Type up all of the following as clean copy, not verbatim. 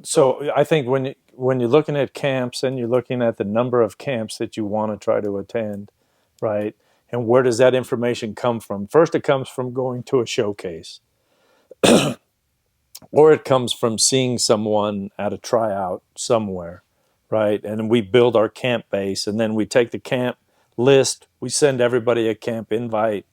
So I think when you're looking at camps and you're looking at the number of camps that you want to try to attend, right? And where does that information come from? First, it comes from going to a showcase, or it comes from seeing someone at a tryout somewhere, right? And we build our camp base, and then we take the camp list, we send everybody a camp invite.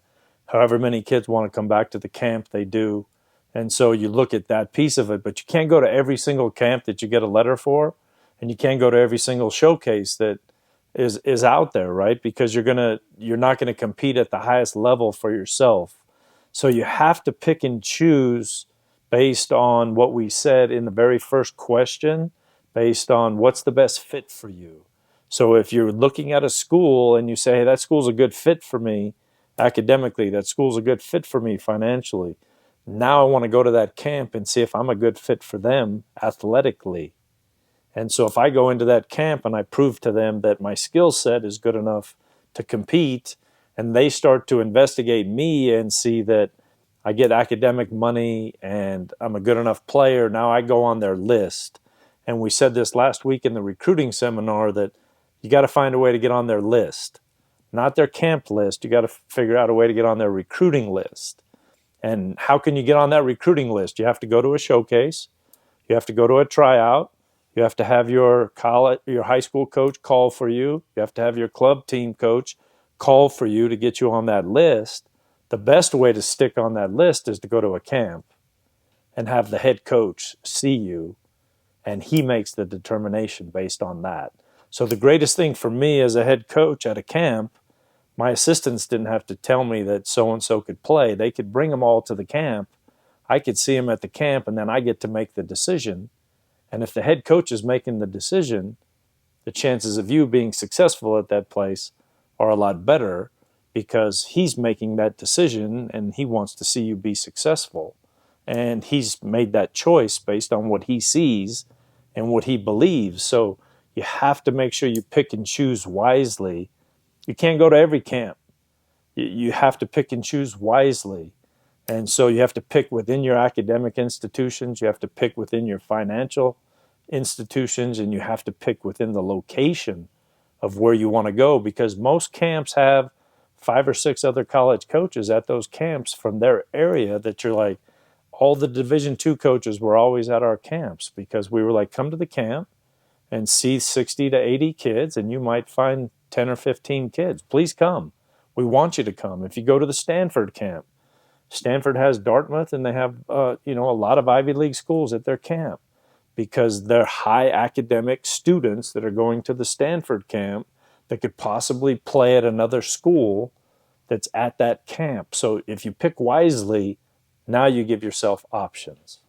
However many kids want to come back to the camp, they do. And so you look at that piece of it, but you can't go to every single camp that you get a letter for, and you can't go to every single showcase that is out there, right? Because you're not gonna compete at the highest level for yourself. So you have to pick and choose based on what we said in the very first question, based on what's the best fit for you. So if you're looking at a school and you say, hey, that school's a good fit for me academically, that school's a good fit for me financially, now I want to go to that camp and see if I'm a good fit for them athletically. And so if I go into that camp and I prove to them that my skill set is good enough to compete, and they start to investigate me and see that I get academic money and I'm a good enough player, now I go on their list. And we said this last week in the recruiting seminar that you got to find a way to get on their list, not their camp list. You got to figure out a way to get on their recruiting list. And how can you get on that recruiting list? You have to go to a showcase. You have to go to a tryout. You have to have your high school coach call for you. You have to have your club team coach call for you to get you on that list. The best way to stick on that list is to go to a camp and have the head coach see you, and he makes the determination based on that. So the greatest thing for me as a head coach at a camp, my assistants didn't have to tell me that so-and-so could play. They could bring them all to the camp. I could see them at the camp, and then I get to make the decision. And if the head coach is making the decision, the chances of you being successful at that place are a lot better because he's making that decision and he wants to see you be successful. And he's made that choice based on what he sees and what he believes. So you have to make sure you pick and choose wisely. You can't go to every camp. You have to pick and choose wisely. And so you have to pick within your academic institutions, you have to pick within your financial institutions, and you have to pick within the location of where you want to go, because most camps have 5 or 6 other college coaches at those camps from their area that you're like, all the Division II coaches were always at our camps because we were like, come to the camp and see 60 to 80 kids, and you might find 10 or 15 kids. Please come. We want you to come. If you go to the Stanford camp, Stanford has Dartmouth, and they have a lot of Ivy League schools at their camp because they're high academic students that are going to the Stanford camp that could possibly play at another school that's at that camp. So if you pick wisely, now you give yourself options.